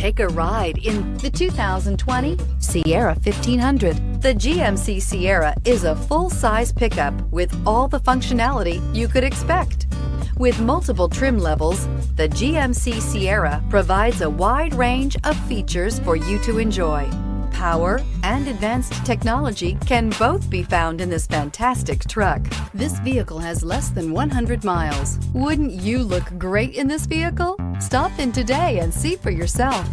Take a ride in the 2020 Sierra 1500. The GMC Sierra is a full-size pickup with all the functionality you could expect. With multiple trim levels, the GMC Sierra provides a wide range of features for you to enjoy. Power and advanced technology can both be found in this fantastic truck. This vehicle has less than 100 miles. Wouldn't you look great in this vehicle? Stop in today and see for yourself.